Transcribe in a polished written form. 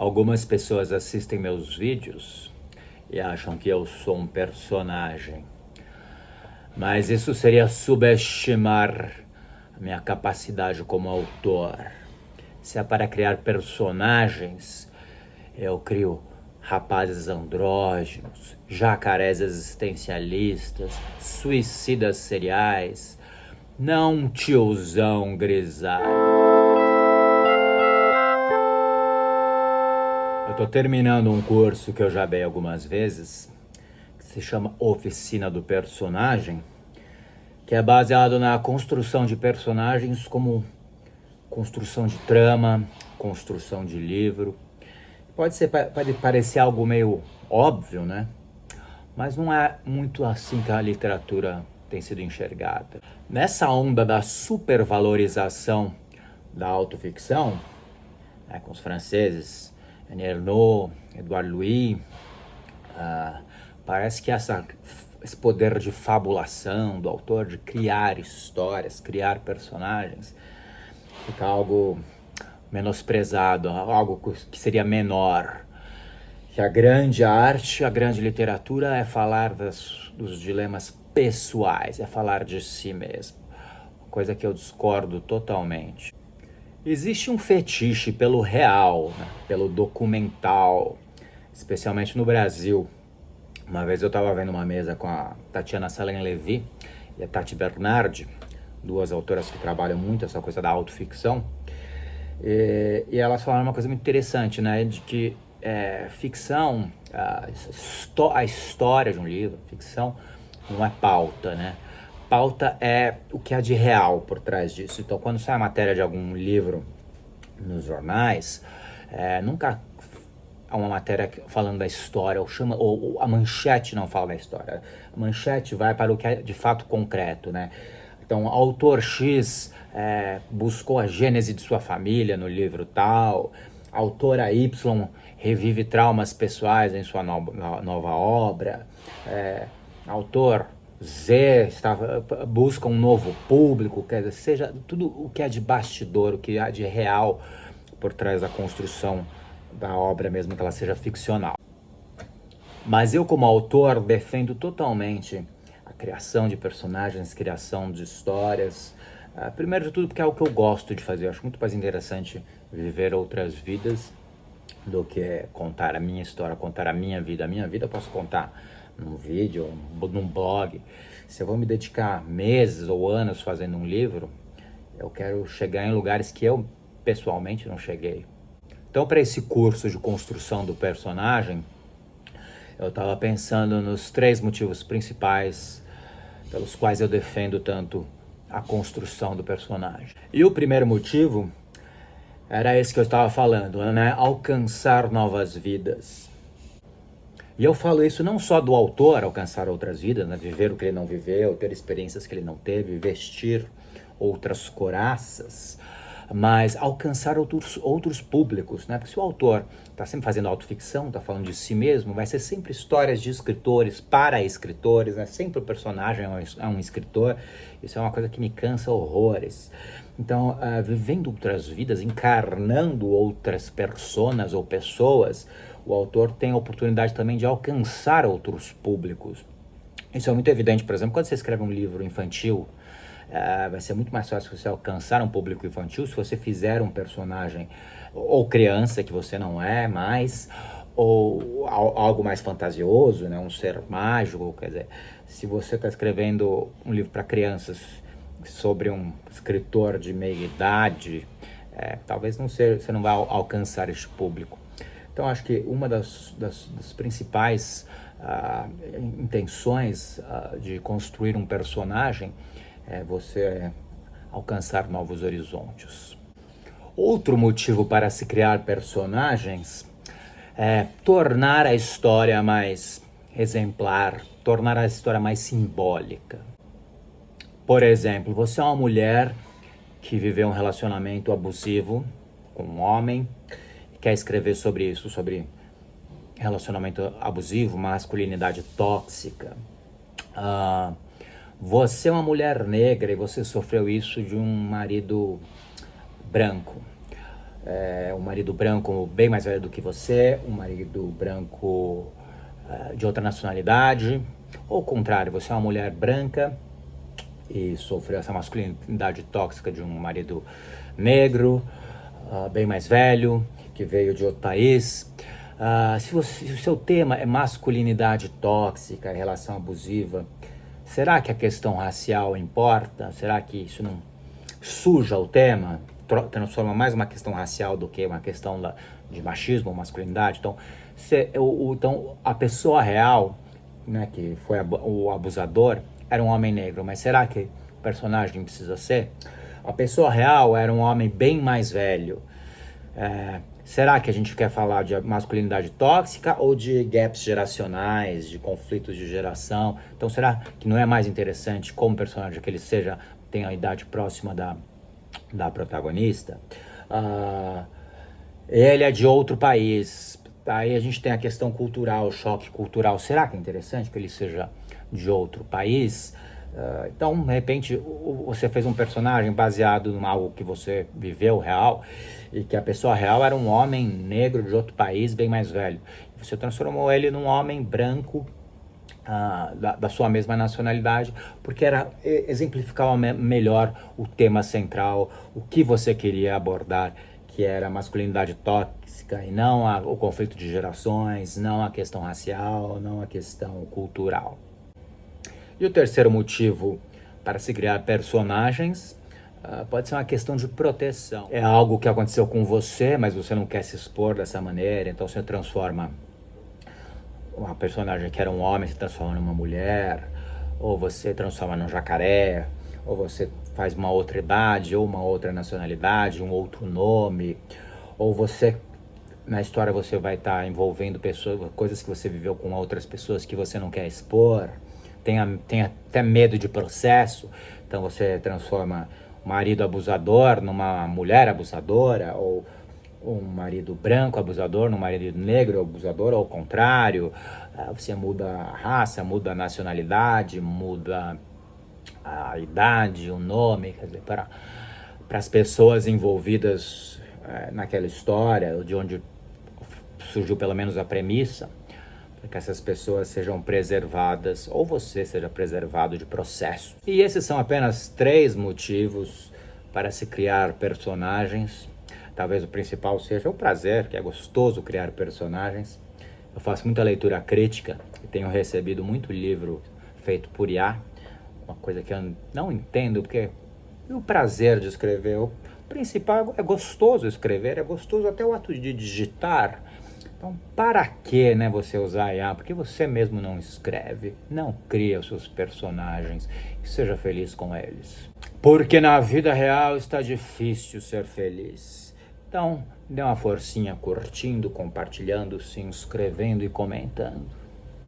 Algumas pessoas assistem meus vídeos e acham que eu sou um personagem. Mas isso seria subestimar a minha capacidade como autor. Se é para criar personagens, eu crio rapazes andrógenos, jacarés existencialistas, suicidas seriais, não um tiozão grisalho. Eu tô terminando um curso que eu já dei algumas vezes, que se chama Oficina do Personagem, que é baseado na construção de personagens como construção de trama, construção de livro. Pode parecer algo meio óbvio, né? Mas não é muito assim que a literatura tem sido enxergada. Nessa onda da supervalorização da autoficção, né, com os franceses, Annie Ernaux, Edouard Louis, parece que esse poder de fabulação do autor, de criar histórias, criar personagens, fica algo menosprezado, algo que seria menor. Que a grande arte, a grande literatura é falar dos dilemas pessoais, é falar de si mesmo. Coisa que eu discordo totalmente. Existe um fetiche pelo real, né? Pelo documental, especialmente no Brasil. Uma vez eu estava vendo uma mesa com a Tatiana Salem-Levy e a Tati Bernardi, duas autoras que trabalham muito essa coisa da autoficção, e elas falaram uma coisa muito interessante, né, de que ficção, a história de um livro, ficção não é pauta, né? Pauta é o que há de real por trás disso. Então, quando sai a matéria de algum livro nos jornais, nunca há uma matéria falando da história, ou a manchete não fala da história. A manchete vai para o que é de fato concreto, né? Então, autor X buscou a gênese de sua família no livro tal, autora Y revive traumas pessoais em sua nova obra, autor Z busca um novo público, quer dizer, seja tudo o que é de bastidor, o que há de real por trás da construção da obra, mesmo que ela seja ficcional. Mas eu, como autor, defendo totalmente a criação de personagens, criação de histórias. Primeiro de tudo porque é o que eu gosto de fazer. Eu acho muito mais interessante viver outras vidas do que contar a minha história, contar a minha vida. A minha vida eu posso contar num vídeo, num blog. Se eu vou me dedicar meses ou anos fazendo um livro, eu quero chegar em lugares que eu pessoalmente não cheguei. Então, para esse curso de construção do personagem, eu estava pensando nos 3 motivos principais pelos quais eu defendo tanto a construção do personagem. E o primeiro motivo era esse que eu estava falando, né? Alcançar novas vidas. E eu falo isso não só do autor alcançar outras vidas, né? Viver o que ele não viveu, ter experiências que ele não teve, vestir outras coraças, mas alcançar outros públicos, né? Porque se o autor está sempre fazendo autoficção, está falando de si mesmo, vai ser sempre histórias de escritores para escritores, né? Sempre o personagem é um escritor. Isso é uma coisa que me cansa horrores. Então, vivendo outras vidas, encarnando outras personas ou pessoas, o autor tem a oportunidade também de alcançar outros públicos. Isso é muito evidente, por exemplo, quando você escreve um livro infantil, vai ser muito mais fácil você alcançar um público infantil se você fizer um personagem ou criança que você não é mais, ou algo mais fantasioso, né? Um ser mágico. Quer dizer, se você está escrevendo um livro para crianças sobre um escritor de meia idade, talvez você não vai alcançar este público. Então, acho que uma das principais intenções de construir um personagem é você alcançar novos horizontes. Outro motivo para se criar personagens é tornar a história mais exemplar, tornar a história mais simbólica. Por exemplo, você é uma mulher que viveu um relacionamento abusivo com um homem, quer escrever sobre isso, sobre relacionamento abusivo, masculinidade tóxica. Você é uma mulher negra e você sofreu isso de um marido branco. um marido branco bem mais velho do que você, um marido branco de outra nacionalidade, ou ao contrário, você é uma mulher branca e sofreu essa masculinidade tóxica de um marido negro, bem mais velho, que veio de outro país. Se o seu tema é masculinidade tóxica, relação abusiva, será que a questão racial importa? Será que isso não suja o tema? Transforma mais uma questão racial do que uma questão de machismo ou masculinidade? Então, então a pessoa real, né, que foi o abusador, era um homem negro, mas será que o personagem precisa ser? A pessoa real era um homem bem mais velho. Será que a gente quer falar de masculinidade tóxica ou de gaps geracionais, de conflitos de geração? Então, será que não é mais interessante como personagem que ele tenha a idade próxima da protagonista? Ele é de outro país. Aí a gente tem a questão cultural, o choque cultural. Será que é interessante que ele seja de outro país? Então, de repente, você fez um personagem baseado em algo que você viveu real, e que a pessoa real era um homem negro de outro país, bem mais velho. Você transformou ele num homem branco da sua mesma nacionalidade, porque exemplificava melhor o tema central, o que você queria abordar, que era a masculinidade tóxica, e não o conflito de gerações, não a questão racial, não a questão cultural. E o terceiro motivo para se criar personagens pode ser uma questão de proteção. É algo que aconteceu com você, mas você não quer se expor dessa maneira, então você transforma uma personagem que era um homem, se transforma numa mulher, ou você transforma num jacaré, ou você faz uma outra idade, ou uma outra nacionalidade, um outro nome, ou você, na história você vai estar envolvendo coisas que você viveu com outras pessoas que você não quer expor, tem até medo de processo, então você transforma o marido abusador numa mulher abusadora, ou um marido branco abusador num marido negro abusador, ou ao contrário. Você muda a raça, muda a nacionalidade, muda a idade, o nome, quer dizer, para as pessoas envolvidas naquela história, de onde surgiu pelo menos a premissa, para que essas pessoas sejam preservadas, ou você seja preservado de processo. E esses são apenas 3 motivos para se criar personagens. Talvez o principal seja o prazer, que é gostoso criar personagens. Eu faço muita leitura crítica e tenho recebido muito livro feito por IA, uma coisa que eu não entendo, porque o prazer de escrever, o principal é gostoso escrever, é gostoso até o ato de digitar. Então, para que, né, você usar IA? Porque você mesmo não escreve, não cria os seus personagens e seja feliz com eles. Porque na vida real está difícil ser feliz. Então, dê uma forcinha curtindo, compartilhando, se inscrevendo e comentando.